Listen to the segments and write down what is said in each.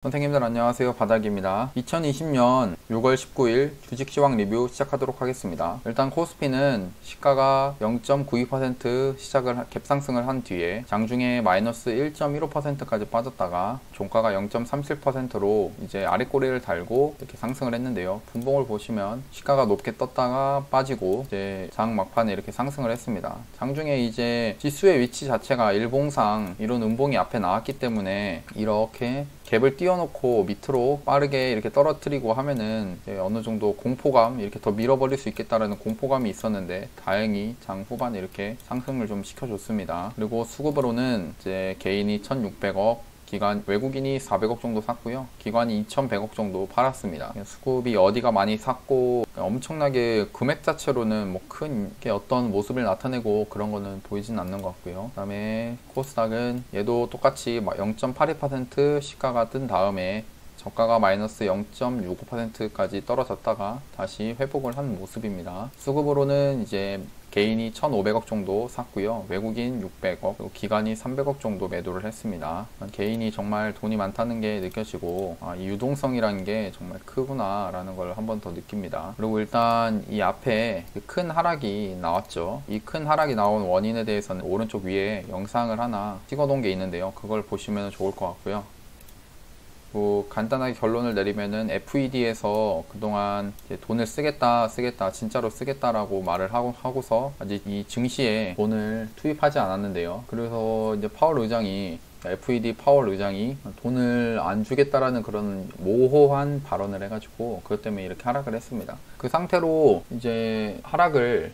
선생님들 안녕하세요, 바닥입니다. 2020년 6월 19일 주식시황 리뷰 시작하도록 하겠습니다. 일단 코스피는 시가가 0.92% 갭상승을 한 뒤에 장중에 마이너스 1.15%까지 빠졌다가 종가가 0.37%로 이제 아랫꼬리를 달고 이렇게 상승을 했는데요. 분봉을 보시면 시가가 높게 떴다가 빠지고 이제 장 막판에 이렇게 상승을 했습니다. 장중에 이제 지수의 위치 자체가 일봉상 이런 음봉이 앞에 나왔기 때문에 이렇게 갭을 띄워놓고 밑으로 빠르게 이렇게 떨어뜨리고 하면은 어느 정도 공포감, 이렇게 더 밀어버릴 수 있겠다라는 공포감이 있었는데 다행히 장 후반에 이렇게 상승을 좀 시켜줬습니다. 그리고 수급으로는 이제 개인이 1600억, 외국인이 400억 정도 샀고요. 기관이 2100억 정도 팔았습니다. 수급이 어디가 많이 샀고 엄청나게 금액 자체로는 뭐 큰 어떤 모습을 나타내고 그런 거는 보이진 않는 것 같고요. 그 다음에 코스닥은 얘도 똑같이 0.82% 시가가 뜬 다음에 저가가 마이너스 0.65%까지 떨어졌다가 다시 회복을 한 모습입니다. 수급으로는 이제 개인이 1,500억 정도 샀고요. 외국인 600억, 그리고 기관이 300억 정도 매도를 했습니다. 개인이 정말 돈이 많다는 게 느껴지고 이 유동성이라는 게 정말 크구나 라는 걸 한 번 더 느낍니다. 그리고 일단 이 앞에 큰 하락이 나왔죠. 이 큰 하락이 나온 원인에 대해서는 오른쪽 위에 영상을 하나 찍어 놓은 게 있는데요. 그걸 보시면 좋을 것 같고요. 간단하게 결론을 내리면은 FED에서 그동안 돈을 쓰겠다 진짜로 쓰겠다라고 말을 하고서 아직 이 증시에 돈을 투입하지 않았는데요. 그래서 이제 FED 파월 의장이 돈을 안 주겠다라는 그런 모호한 발언을 해가지고 그것 때문에 이렇게 하락을 했습니다. 그 상태로 이제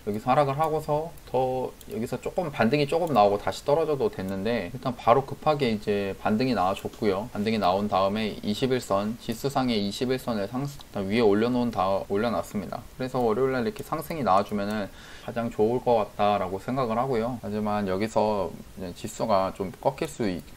여기서 하락을 하고서 더 여기서 반등이 조금 나오고 다시 떨어져도 됐는데 일단 바로 급하게 이제 반등이 나와줬고요. 반등이 나온 다음에 21선, 지수상의 21선을 위에 올려놨습니다. 그래서 월요일날 이렇게 상승이 나와주면은 가장 좋을 것 같다라고 생각을 하고요. 하지만 여기서 이제 지수가 좀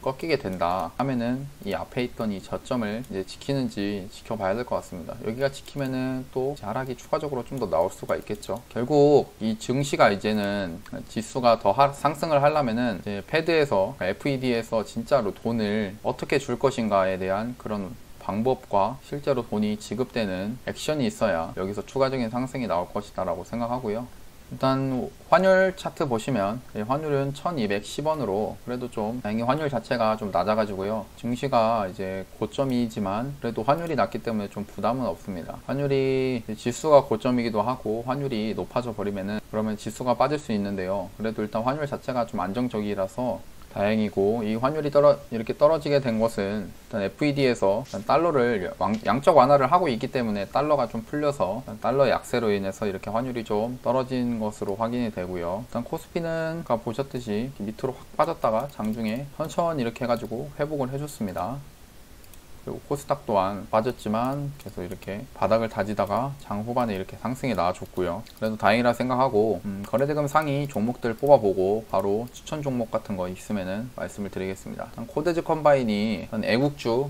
꺾이게 된다 하면은 이 앞에 있던 이 저점을 이제 지키는지 지켜봐야 될 것 같습니다. 여기가 지키면은 또 하락이 추가적으로 좀 더 나올 수가 있겠죠. 결국 이 증시가 이제는 지수가 더 상승을 하려면은 이제 패드에서 FED에서 진짜로 돈을 어떻게 줄 것인가에 대한 그런 방법과 실제로 돈이 지급되는 액션이 있어야 여기서 추가적인 상승이 나올 것이다 라고 생각하고요. 일단 환율 차트 보시면 환율은 1210원으로 그래도 좀 다행히 환율 자체가 좀 낮아가지고요. 증시가 이제 고점이지만 그래도 환율이 낮기 때문에 좀 부담은 없습니다. 환율이 지수가 고점이기도 하고 환율이 높아져 버리면은 그러면 지수가 빠질 수 있는데요. 그래도 일단 환율 자체가 좀 안정적이라서 다행이고, 이 환율이 이렇게 떨어지게 된 것은 일단 FED에서 달러를 양적 완화를 하고 있기 때문에 달러가 좀 풀려서 달러 약세로 인해서 이렇게 환율이 좀 떨어진 것으로 확인이 되고요. 일단 코스피는 아까 보셨듯이 밑으로 확 빠졌다가 장중에 천천히 이렇게 해가지고 회복을 해줬습니다. 그리고 코스닥 또한 빠졌지만 계속 이렇게 바닥을 다지다가 장 후반에 이렇게 상승이 나와줬고요. 그래도 다행이라 생각하고 거래대금 상위 종목들 뽑아보고 바로 추천 종목 같은 거 있으면은 말씀을 드리겠습니다. 코데즈 컴바인이 애국주로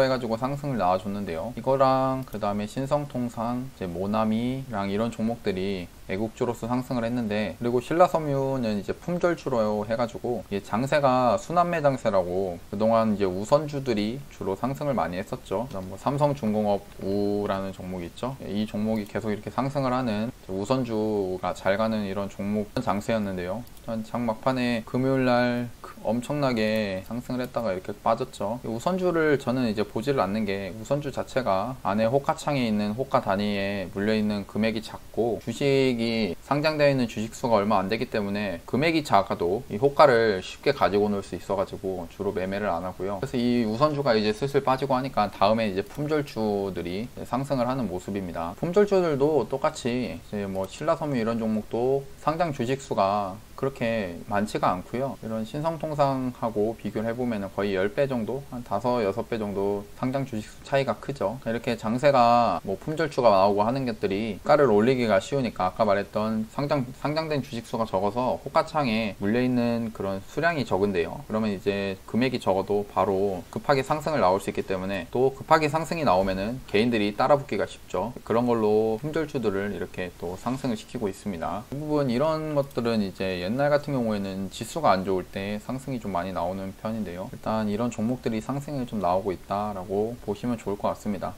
해가지고 상승을 나와줬는데요. 이거랑 그 다음에 신성통상, 모나미랑 이런 종목들이 애국주로서 상승을 했는데, 그리고 신라섬유는 이제 품절주로 해가지고 장세가 순환매 장세라고 그동안 이제 우선주들이 주로 상승을 많이 했었죠. 뭐 삼성중공업 우라는 종목이 있죠. 이 종목이 계속 이렇게 상승을 하는 우선주가 잘 가는 이런 종목 장세였는데요. 장 막판에 금요일날 엄청나게 상승을 했다가 이렇게 빠졌죠. 우선주를 저는 이제 보지를 않는 게, 우선주 자체가 안에 호가창에 있는 호가 단위에 물려있는 금액이 작고 주식이 상장되어 있는 주식수가 얼마 안 되기 때문에 금액이 작아도 이 호가를 쉽게 가지고 놀 수 있어가지고 주로 매매를 안 하고요. 그래서 이 우선주가 이제 슬슬 빠지고 하니까 다음에 이제 품절주들이 상승을 하는 모습입니다. 품절주들도 똑같이 이제 뭐 신라섬유 이런 종목도 상장 주식수가 그렇게 많지가 않고요. 이런 신성통상하고 비교를 해보면 거의 10배 정도, 한 5, 6배 정도 상장 주식수 차이가 크죠. 이렇게 장세가 뭐 품절주가 나오고 하는 것들이 호가를 올리기가 쉬우니까 아까 말했던 상장된 주식수가 적어서 호가창에 물려있는 그런 수량이 적은데요. 그러면 이제 금액이 적어도 바로 급하게 상승을 나올 수 있기 때문에, 또 급하게 상승이 나오면은 개인들이 따라붙기가 쉽죠. 그런 걸로 품절주들을 이렇게 또 상승을 시키고 있습니다. 대부분 이런 것들은 이제 옛날 같은 경우에는 지수가 안 좋을 때 상승이 좀 많이 나오는 편인데요. 일단 이런 종목들이 상승이 좀 나오고 있다라고 보시면 좋을 것 같습니다.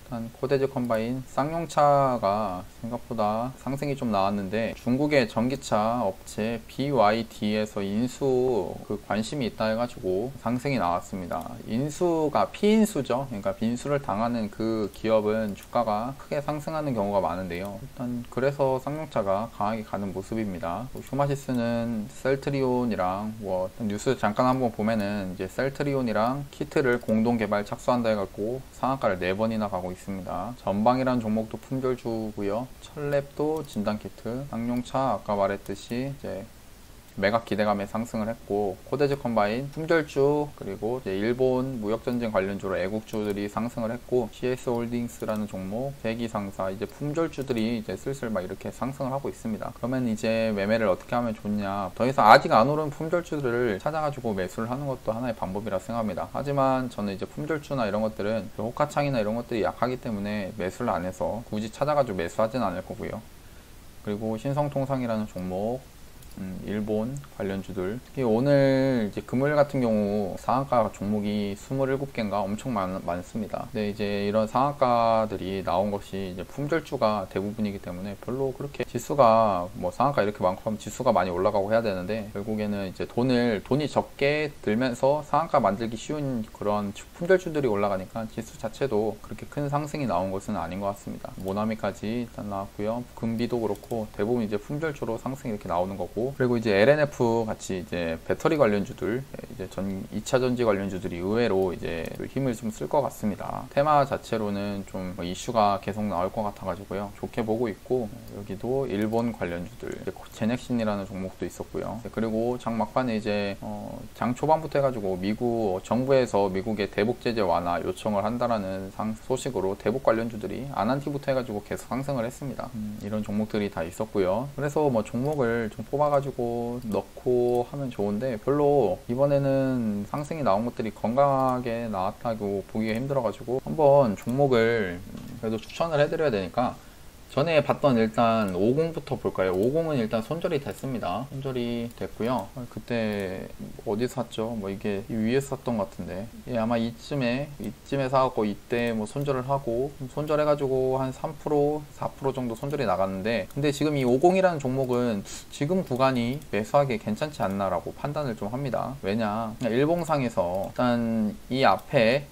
일단 코데즈 컴바인 쌍용차가 생각보다 상승이 좀 나왔는데, 중국의 전기차 업체 BYD에서 인수 관심이 있다 해가지고 상승이 나왔습니다. 인수가 피인수죠. 그러니까 빈수를 당하는 그 기업은 주가가 크게 상승하는 경우가 많은데요. 일단 그래서 쌍용차가 강하게 가는 모습입니다. 휴마시스는 셀트리온이랑 뉴스 잠깐 한번 보면은 이제 셀트리온이랑 키트를 공동 개발 착수한다 해갖고 상한가를 4번이나 가고 있습니다. 전방이라는 종목도 품절주고요. 철랩도 진단키트, 쌍용차 아까 말했듯이 이제 매각 기대감에 상승을 했고, 코데즈 컴바인 품절주, 그리고 이제 일본 무역전쟁 관련주로 애국주들이 상승을 했고, CS 홀딩스라는 종목, 대기상사, 이제 품절주들이 이제 슬슬 막 이렇게 상승을 하고 있습니다. 그러면 이제 매매를 어떻게 하면 좋냐, 더 이상 아직 안 오른 품절주들을 찾아가지고 매수를 하는 것도 하나의 방법이라 생각합니다. 하지만 저는 이제 품절주나 이런 것들은 호가창이나 이런 것들이 약하기 때문에 매수를 안 해서 굳이 찾아가지고 매수하진 않을 거고요. 그리고 신성통상이라는 종목, 일본 관련주들, 특히 오늘 이제 금요일 같은 경우 상한가 종목이 27개인가 엄청 많습니다. 근데 이제 이런 상한가들이 나온 것이 이제 품절주가 대부분이기 때문에 별로 그렇게 지수가 상한가 이렇게 많고 하면 지수가 많이 올라가고 해야 되는데, 결국에는 이제 돈이 적게 들면서 상한가 만들기 쉬운 그런 품절주들이 올라가니까 지수 자체도 그렇게 큰 상승이 나온 것은 아닌 것 같습니다. 모나미까지 일단 나왔고요. 금비도 그렇고 대부분 이제 품절주로 상승이 이렇게 나오는 거고, 그리고 이제 LNF 같이 이제 배터리 관련주들, 이제 2차 전지 관련주들이 의외로 이제 힘을 좀 쓸 것 같습니다. 테마 자체로는 좀 이슈가 계속 나올 것 같아가지고요. 좋게 보고 있고, 여기도 일본 관련주들, 제넥신이라는 종목도 있었고요. 그리고 장 막판에 이제 장 초반부터 해가지고 정부에서 미국의 대북 제재 완화 요청을 한다라는 소식으로 대북 관련주들이 아난티부터 해가지고 계속 상승을 했습니다. 이런 종목들이 다 있었고요. 그래서 종목을 좀 뽑아가지고 넣고 하면 좋은데, 별로 이번에는 상승이 나온 것들이 건강하게 나왔다고 보기가 힘들어가지고 한번 종목을 그래도 추천을 해드려야 되니까, 전에 봤던 일단 50부터 볼까요? 50은 일단 손절이 됐습니다. 손절이 됐고요. 그때 어디서 샀죠? 이게 위에서 샀던 것 같은데, 아마 이쯤에 사갖고 이때 손절을 하고, 손절해가지고 한 3%, 4% 정도 손절이 나갔는데, 근데 지금 이 50이라는 종목은 지금 구간이 매수하기 괜찮지 않나라고 판단을 좀 합니다. 왜냐, 일봉상에서 일단 이 앞에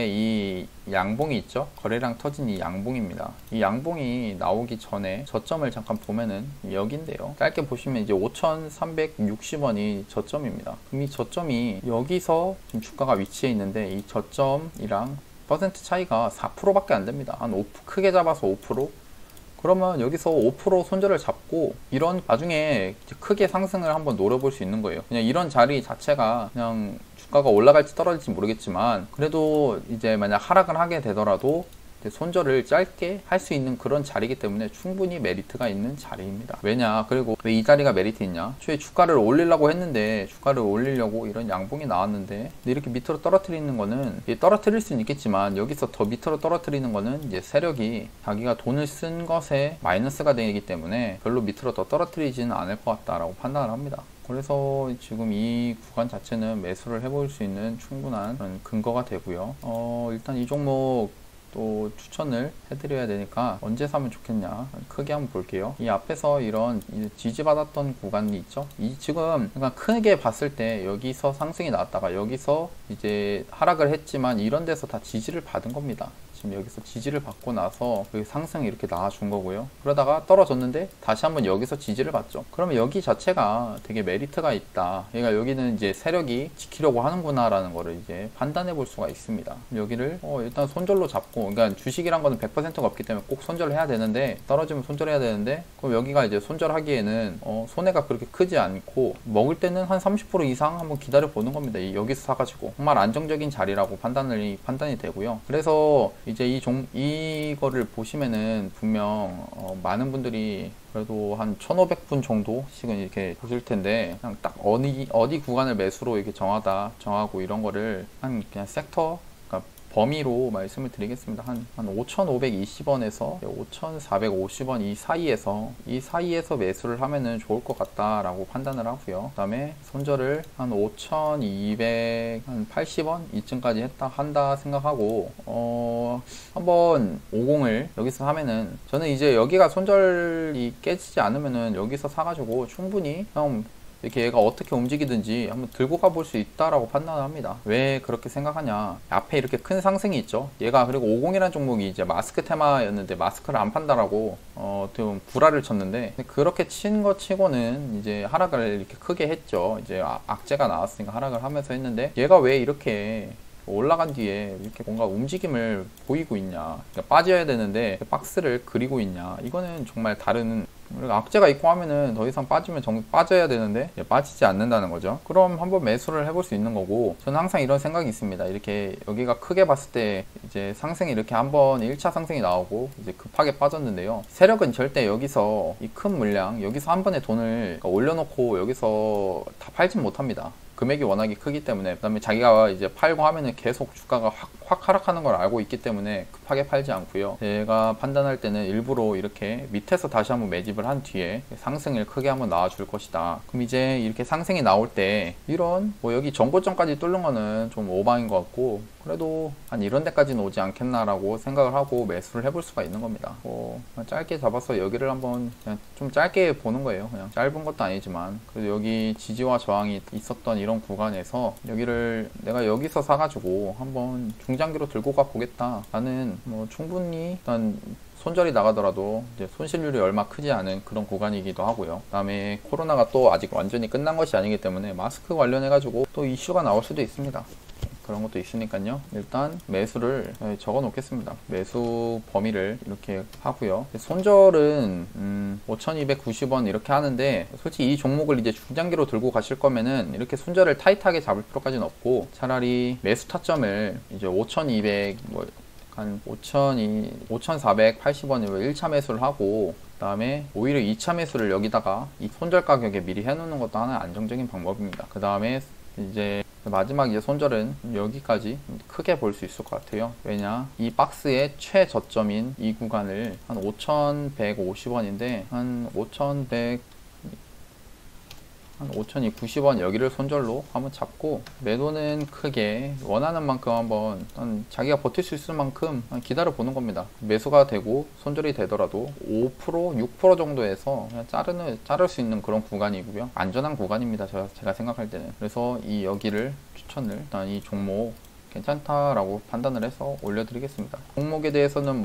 이 양봉이 있죠? 거래량 터진 이 양봉입니다. 이 양봉이 나오기 전에 저점을 잠깐 보면은 여기인데요. 짧게 보시면 이제 5,360원이 저점입니다. 그럼 이 저점이 여기서 지금 주가가 위치해 있는데, 이 저점이랑 퍼센트 차이가 4%밖에 안 됩니다. 한 5%, 크게 잡아서 5%? 그러면 여기서 5% 손절을 잡고 이런 나중에 크게 상승을 한번 노려볼 수 있는 거예요. 그냥 이런 자리 자체가 그냥 주가가 올라갈지 떨어질지 모르겠지만, 그래도 이제 만약 하락을 하게 되더라도 손절을 짧게 할 수 있는 그런 자리이기 때문에 충분히 메리트가 있는 자리입니다. 왜냐, 그리고 왜 이 자리가 메리트 있냐, 초에 주가를 올리려고 했는데, 주가를 올리려고 이런 양봉이 나왔는데, 근데 이렇게 밑으로 떨어뜨리는 거는, 떨어뜨릴 수는 있겠지만 여기서 더 밑으로 떨어뜨리는 거는 이제 세력이 자기가 돈을 쓴 것에 마이너스가 되기 때문에 별로 밑으로 더 떨어뜨리지는 않을 것 같다라고 판단을 합니다. 그래서 지금 이 구간 자체는 매수를 해볼 수 있는 충분한 그런 근거가 되고요. 일단 이 종목 또 추천을 해드려야 되니까 언제 사면 좋겠냐, 크게 한번 볼게요. 이 앞에서 이런 지지받았던 구간이 있죠. 지금 그러니까 크게 봤을 때 여기서 상승이 나왔다가 여기서 이제 하락을 했지만 이런 데서 다 지지를 받은 겁니다. 지금 여기서 지지를 받고 나서 여기 상승이 이렇게 나와준 거고요. 그러다가 떨어졌는데 다시 한번 여기서 지지를 받죠. 그러면 여기 자체가 되게 메리트가 있다. 그러니까 여기는 이제 세력이 지키려고 하는구나 라는 거를 이제 판단해 볼 수가 있습니다. 여기를 일단 손절로 잡고, 그러니까 주식이란 거는 100%가 없기 때문에 꼭 손절을 해야 되는데, 떨어지면 손절해야 되는데, 그럼 여기가 이제 손절하기에는 손해가 그렇게 크지 않고, 먹을 때는 한 30% 이상 한번 기다려 보는 겁니다. 여기서 사가지고 정말 안정적인 자리라고 판단이 되고요. 그래서 이제 이거를 보시면은 분명 많은 분들이 그래도 한 1,500분 정도씩은 이렇게 보실 텐데, 그냥 딱 어디 구간을 매수로 이렇게 정하고 이런 거를 그냥 섹터, 범위로 말씀을 드리겠습니다. 한 5,520원에서 5,450원 이 사이에서 매수를 하면은 좋을 것 같다라고 판단을 하고요. 그 다음에 손절을 한 5,280원 이쯤까지 한다 생각하고, 한번 50을 여기서 하면은, 저는 이제 여기가 손절이 깨지지 않으면은 여기서 사가지고 충분히 형 이렇게 얘가 어떻게 움직이든지 한번 들고 가볼 수 있다라고 판단을 합니다. 왜 그렇게 생각하냐, 앞에 이렇게 큰 상승이 있죠. 얘가 그리고 50이라는 종목이 이제 마스크 테마였는데 마스크를 안 판다라고 좀 구라를 쳤는데, 그렇게 친 거 치고는 이제 하락을 이렇게 크게 했죠. 이제 악재가 나왔으니까 하락을 하면서 했는데, 얘가 왜 이렇게 올라간 뒤에 이렇게 뭔가 움직임을 보이고 있냐, 그러니까 빠져야 되는데 박스를 그리고 있냐, 이거는 정말 다른, 악재가 있고 하면은 더 이상 빠지면 빠져야 되는데 빠지지 않는다는 거죠. 그럼 한번 매수를 해볼 수 있는 거고, 저는 항상 이런 생각이 있습니다. 이렇게 여기가 크게 봤을 때 이제 상승이 이렇게 한번 1차 상승이 나오고 이제 급하게 빠졌는데요, 세력은 절대 여기서 이 큰 물량 여기서 한 번에 돈을 올려놓고 여기서 다 팔진 못합니다. 금액이 워낙에 크기 때문에. 그 다음에 자기가 이제 팔고 하면은 계속 주가가 확 하락하는 걸 알고 있기 때문에 급하게 팔지 않고요. 제가 판단할 때는 일부러 이렇게 밑에서 다시 한번 매집을 한 뒤에 상승을 크게 한번 나와줄 것이다. 그럼 이제 이렇게 상승이 나올 때 이런 여기 전고점까지 뚫는 거는 좀 오방인 것 같고, 그래도 한 이런 데까지는 오지 않겠나라고 생각을 하고 매수를 해볼 수가 있는 겁니다. 짧게 잡아서 여기를 한번 그냥 좀 짧게 보는 거예요. 그냥 짧은 것도 아니지만, 그래도 여기 지지와 저항이 있었던 이런 구간에서 여기를 내가 여기서 사가지고 한번 중장기로 들고 가 보겠다. 나는 충분히 일단 손절이 나가더라도 이제 손실률이 얼마 크지 않은 그런 구간이기도 하고요. 그 다음에 코로나가 또 아직 완전히 끝난 것이 아니기 때문에 마스크 관련해가지고 또 이슈가 나올 수도 있습니다. 그런 것도 있으니까요. 일단 매수를 적어 놓겠습니다. 매수 범위를 이렇게 하고요. 손절은 5,290원 이렇게 하는데, 솔직히 이 종목을 이제 중장기로 들고 가실 거면은 이렇게 손절을 타이트하게 잡을 필요까지는 없고, 차라리 매수 타점을 이제 5,200 한 5,480원으로 1차 매수를 하고, 그 다음에 오히려 2차 매수를 여기다가 이 손절 가격에 미리 해놓는 것도 하나의 안정적인 방법입니다. 그 다음에 이제 마지막 이제 손절은 여기까지 크게 볼 수 있을 것 같아요. 왜냐, 이 박스의 최저점인 이 구간을 한 5,150원인데 한 5,290원 여기를 손절로 한번 잡고, 매도는 크게 원하는 만큼 한번 자기가 버틸 수 있을 만큼 기다려 보는 겁니다. 매수가 되고 손절이 되더라도 5%, 6% 정도에서 그냥 자를 수 있는 그런 구간이고요. 안전한 구간입니다. 제가 생각할 때는. 그래서 이 여기를 추천을, 일단 이 종목 괜찮다라고 판단을 해서 올려드리겠습니다. 종목에 대해서는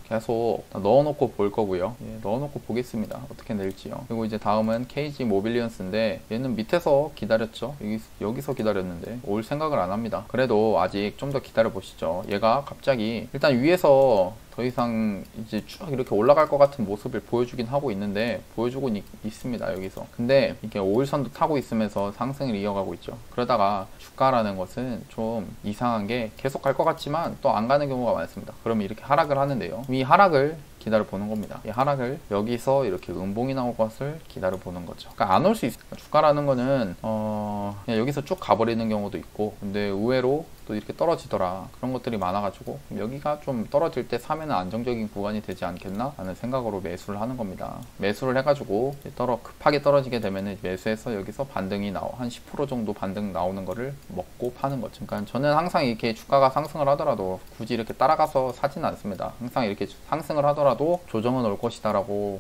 계속 넣어놓고 볼 거고요. 넣어놓고 보겠습니다. 어떻게 될지요. 그리고 이제 다음은 KG 모빌리언스인데, 얘는 밑에서 기다렸죠. 여기서 기다렸는데 올 생각을 안 합니다. 그래도 아직 좀 더 기다려 보시죠. 얘가 갑자기 일단 위에서 더 이상 이제 쭉 이렇게 올라갈 것 같은 모습을 보여주긴 하고 있는데, 보여주고 있습니다. 여기서. 근데 이게 5일선도 타고 있으면서 상승을 이어가고 있죠. 그러다가 주가라는 것은 좀 이상한 게 계속 갈 것 같지만 또 안 가는 경우가 많습니다. 그러면 이렇게 하락을 하는데요, 이 하락을 기다려 보는 겁니다. 이 하락을 여기서 이렇게 음봉이 나올 것을 기다려 보는 거죠. 그러니까 안 올 수 있어요. 주가라는 거는 그냥 여기서 쭉 가버리는 경우도 있고, 근데 의외로 또 이렇게 떨어지더라, 그런 것들이 많아가지고 여기가 좀 떨어질 때 사면 안정적인 구간이 되지 않겠나 하는 생각으로 매수를 하는 겁니다. 매수를 해가지고 급하게 떨어지게 되면 매수해서 여기서 반등이 한 10% 정도 반등 나오는 거를 먹고 파는 거죠. 그러니까 저는 항상 이렇게 주가가 상승을 하더라도 굳이 이렇게 따라가서 사지는 않습니다. 항상 이렇게 상승을 하더라도 조정은 올 것이다 라고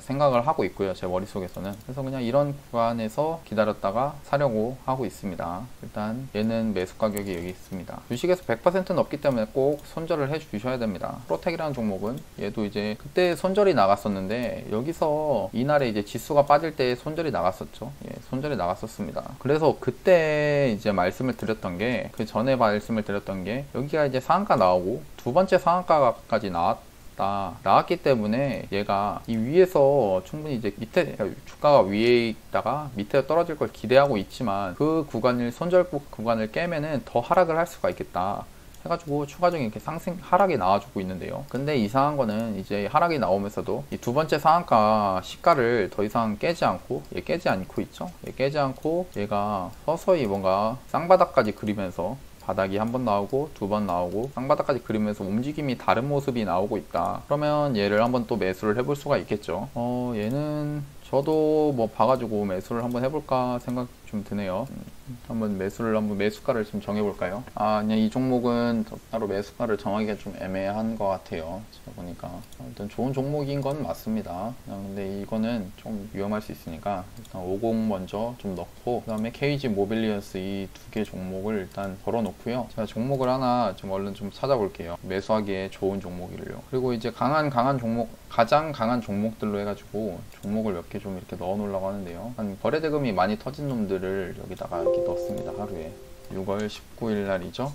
생각을 하고 있고요, 제 머릿속에서는. 그래서 그냥 이런 구간에서 기다렸다가 사려고 하고 있습니다. 일단 얘는 매수 가격이 여기 있습니다. 주식에서 100% 넘기 때문에 꼭 손절을 해 주셔야 됩니다. 프로텍이라는 종목은 얘도 이제 그때 손절이 나갔었는데, 여기서 이날에 이제 지수가 빠질 때 손절이 나갔었죠. 손절이 나갔었습니다. 그래서 그때 이제 말씀을 드렸던 게, 그 전에 말씀을 드렸던 게, 여기가 이제 상한가 나오고 두 번째 상한가까지 나왔기 때문에 얘가 이 위에서 충분히 이제 밑에 주가가 위에 있다가 밑에 떨어질 걸 기대하고 있지만, 그 구간을 손절 구간을 깨면은 더 하락을 할 수가 있겠다 해가지고 추가적인 이렇게 하락이 나와주고 있는데요. 근데 이상한 거는 이제 하락이 나오면서도 이 두 번째 상한가 시가를 더 이상 깨지 않고 있죠. 깨지 않고 얘가 서서히 뭔가 쌍바닥까지 그리면서 바닥이 한 번 나오고 두 번 나오고 쌍바닥까지 그리면서 움직임이 다른 모습이 나오고 있다. 그러면 얘를 한번 또 매수를 해볼 수가 있겠죠. 얘는 저도 뭐 봐가지고 매수를 한번 해볼까 생각 좀 드네요. 한번 매수가를 좀 정해볼까요? 그냥 이 종목은 따로 매수가를 정하기가 좀 애매한 것 같아요. 제가 보니까 일단 좋은 종목인 건 맞습니다. 근데 이거는 좀 위험할 수 있으니까 일단 50 먼저 좀 넣고, 그 다음에 KG 모빌리언스 이 두 개 종목을 일단 걸어놓고요. 제가 종목을 하나 좀 얼른 좀 찾아볼게요. 매수하기에 좋은 종목이를요. 그리고 이제 가장 강한 종목들로 해가지고 종목을 몇 개 좀 이렇게 넣어 놓으려고 하는데요. 한 거래대금이 많이 터진 놈들을 여기다가 이렇게 넣습니다. 하루에 6월 19일 날이죠.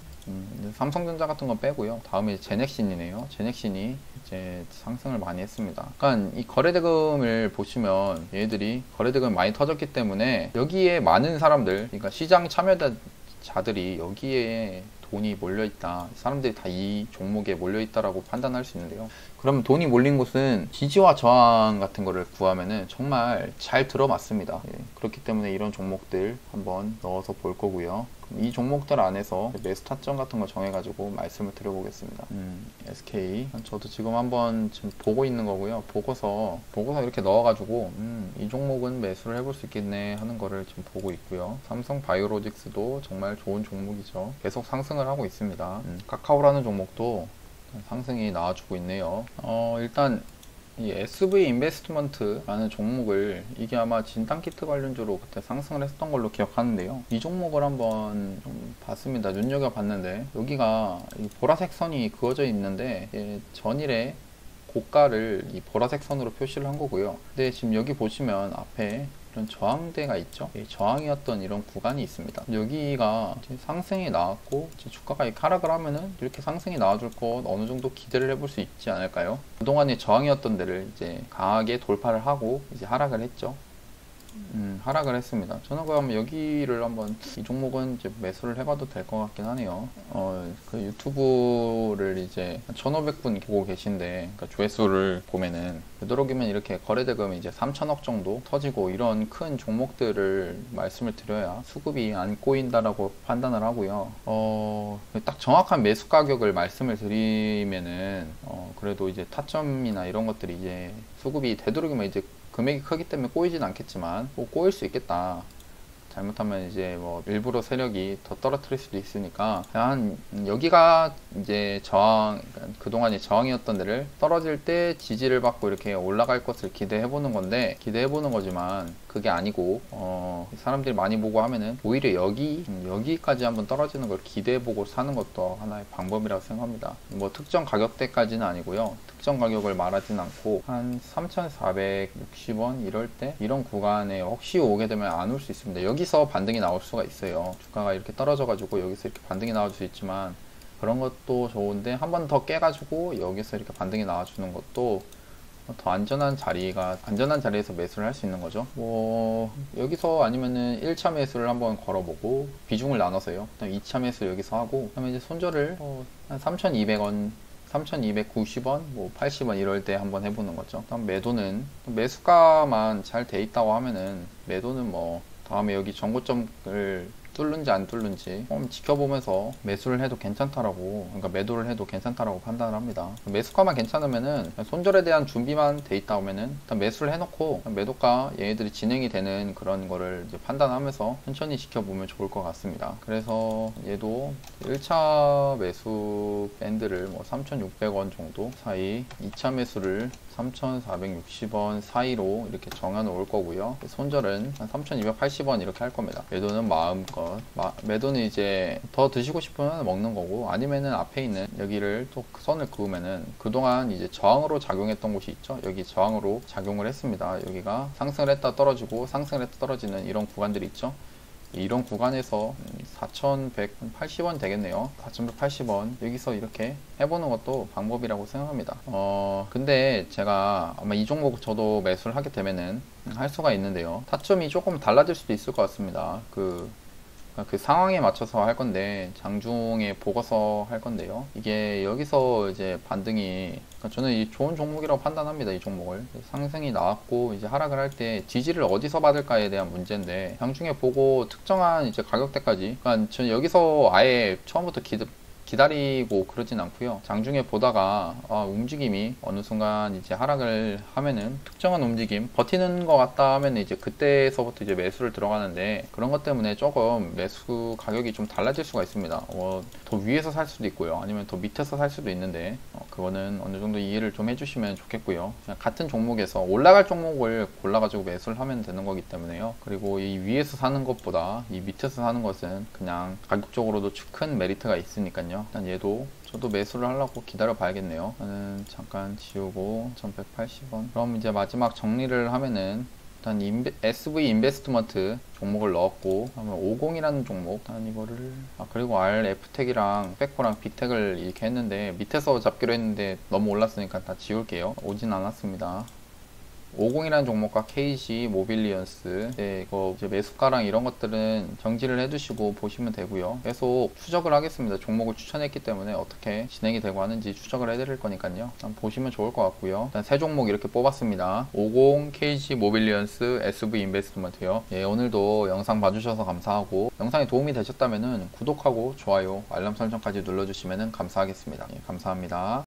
삼성전자 같은 건 빼고요. 다음에 제넥신이네요. 제넥신이 이제 상승을 많이 했습니다. 그러니까 이 거래대금을 보시면 얘들이 거래대금 많이 터졌기 때문에 여기에 많은 사람들, 그러니까 시장 참여자들이 여기에 돈이 몰려있다, 사람들이 다 이 종목에 몰려있다라고 판단할 수 있는데요. 그러면 돈이 몰린 곳은 지지와 저항 같은 거를 구하면은 정말 잘 들어맞습니다. 그렇기 때문에 이런 종목들 한번 넣어서 볼 거고요. 이 종목들 안에서 매수 타점 같은 거 정해가지고 말씀을 드려보겠습니다. SK 저도 지금 한번 지금 보고 있는 거고요. 보고서 이렇게 넣어가지고 이 종목은 매수를 해볼 수 있겠네 하는 거를 지금 보고 있고요. 삼성 바이오로직스도 정말 좋은 종목이죠. 계속 상승을 하고 있습니다. 카카오라는 종목도 상승이 나와주고 있네요. 일단 이 SV 인베스트먼트라는 종목을, 이게 아마 진단키트 관련주로 그때 상승을 했었던 걸로 기억하는데요. 이 종목을 한번 좀 봤습니다. 눈여겨봤는데 여기가 이 보라색 선이 그어져 있는데 전일에 고가를 이 보라색 선으로 표시를 한 거고요. 근데 지금 여기 보시면 앞에 이런 저항대가 있죠. 저항이었던 이런 구간이 있습니다. 여기가 상승이 나왔고 주가가 이렇게 하락을 하면은 이렇게 상승이 나와줄 것 어느 정도 기대를 해볼 수 있지 않을까요? 그동안의 저항이었던 데를 이제 강하게 돌파를 하고 이제 하락을 했죠. 하락을 했습니다. 저는 그럼 여기를 한번, 이 종목은 이제 매수를 해봐도 될 것 같긴 하네요. 그 유튜브를 이제 1,500분 보고 계신데, 그러니까 조회수를 보면은 되도록이면 이렇게 거래대금이 이제 3천억 정도 터지고 이런 큰 종목들을 말씀을 드려야 수급이 안 꼬인다라고 판단을 하고요. 딱 정확한 매수 가격을 말씀을 드리면은 그래도 이제 타점이나 이런 것들이 이제 수급이 되도록이면 이제 금액이 크기 때문에 꼬이진 않겠지만 꼬일 수 있겠다. 잘못하면 이제 뭐 일부러 세력이 더 떨어뜨릴 수도 있으니까, 그냥 여기가 이제 저항, 그러니까 그동안의 저항이었던 데를 떨어질 때 지지를 받고 이렇게 올라갈 것을 기대해 보는 거지만 그게 아니고 사람들이 많이 보고 하면은 오히려 여기까지 한번 떨어지는 걸 기대해 보고 사는 것도 하나의 방법이라고 생각합니다. 뭐 특정 가격대까지는 아니고요. 특정 가격을 말하진 않고 한 3,460원 이럴 때, 이런 구간에 혹시 오게 되면 안 올 수 있습니다. 여기서 반등이 나올 수가 있어요. 주가가 이렇게 떨어져 가지고 여기서 이렇게 반등이 나올 수 있지만, 그런 것도 좋은데 한 번 더 깨가지고 여기서 이렇게 반등이 나와주는 것도 더 안전한 자리에서 매수를 할 수 있는 거죠. 뭐 여기서 아니면은 1차 매수를 한번 걸어보고 비중을 나눠서요. 그다음 2차 매수 여기서 하고, 그다음에 이제 손절을 한 3,200원 3,290원, 뭐 80원 이럴 때 한번 해보는 거죠. 다음 매도는, 매수가만 잘 돼 있다고 하면은 매도는 뭐 다음에 여기 전고점을 뚫는지 안 뚫는지 지켜보면서 매수를 해도 괜찮다라고, 그러니까 매도를 해도 괜찮다라고 판단을 합니다. 매수가만 괜찮으면은, 손절에 대한 준비만 돼 있다 하면은 일단 매수를 해놓고 매도가 얘네들이 진행이 되는 그런 거를 이제 판단하면서 천천히 지켜보면 좋을 것 같습니다. 그래서 얘도 1차 매수 밴드를 뭐 3,600원 정도 사이, 2차 매수를 3,460원 사이로 이렇게 정해놓을 거고요. 손절은 한 3,280원 이렇게 할 겁니다. 매도는 마음껏, 매도는 이제 더 드시고 싶으면 먹는 거고, 아니면은 앞에 있는 여기를 또 선을 그으면은 그동안 이제 저항으로 작용했던 곳이 있죠. 여기 저항으로 작용을 했습니다. 여기가 상승을 했다 떨어지고 상승을 했다 떨어지는 이런 구간들이 있죠. 이런 구간에서 4,180원 되겠네요. 4,180원 여기서 이렇게 해보는 것도 방법이라고 생각합니다. 근데 제가 아마 이 종목 저도 매수를 하게 되면은 할 수가 있는데요. 타점이 조금 달라질 수도 있을 것 같습니다. 그 상황에 맞춰서 할 건데 장중에 보고서 할 건데요. 이게 여기서 이제 반등이 그러니까 저는 이 좋은 종목이라고 판단합니다. 이 종목을 상승이 나왔고 이제 하락을 할 때 지지를 어디서 받을까에 대한 문제인데 장중에 보고 특정한 이제 가격대까지 그러니까 저는 여기서 아예 처음부터 기다리고 그러진 않고요. 장중에 보다가 움직임이 어느 순간 이제 하락을 하면은 특정한 움직임 버티는 것 같다 하면 이제 그때서부터 이제 매수를 들어가는데 그런 것 때문에 조금 매수 가격이 좀 달라질 수가 있습니다. 더 위에서 살 수도 있고요. 아니면 더 밑에서 살 수도 있는데 그거는 어느 정도 이해를 좀 해주시면 좋겠고요. 그냥 같은 종목에서 올라갈 종목을 골라가지고 매수를 하면 되는 거기 때문에요. 그리고 이 위에서 사는 것보다 이 밑에서 사는 것은 그냥 가격적으로도 큰 메리트가 있으니까요. 일단 얘도 저도 매수를 하려고 기다려 봐야겠네요. 저는 잠깐 지우고 1180원. 그럼 이제 마지막 정리를 하면은 일단 SV 인베스트먼트 종목을 넣었고 그러면 50이라는 종목 일단 이거를 그리고 RF택이랑 페코랑 빅텍을 이렇게 했는데 밑에서 잡기로 했는데 너무 올랐으니까 다 지울게요. 오진 않았습니다. 50이라는 종목과 KG, 모빌리언스 이거 이제 매수가랑 이런 것들은 정지를 해두시고 보시면 되고요. 계속 추적을 하겠습니다. 종목을 추천했기 때문에 어떻게 진행이 되고 하는지 추적을 해드릴 거니까요. 일단 보시면 좋을 것 같고요. 일단 세 종목 이렇게 뽑았습니다. 50, KG, 모빌리언스, SV 인베스트먼트요. 오늘도 영상 봐주셔서 감사하고 영상이 도움이 되셨다면 구독하고 좋아요, 알람 설정까지 눌러주시면 감사하겠습니다. 감사합니다.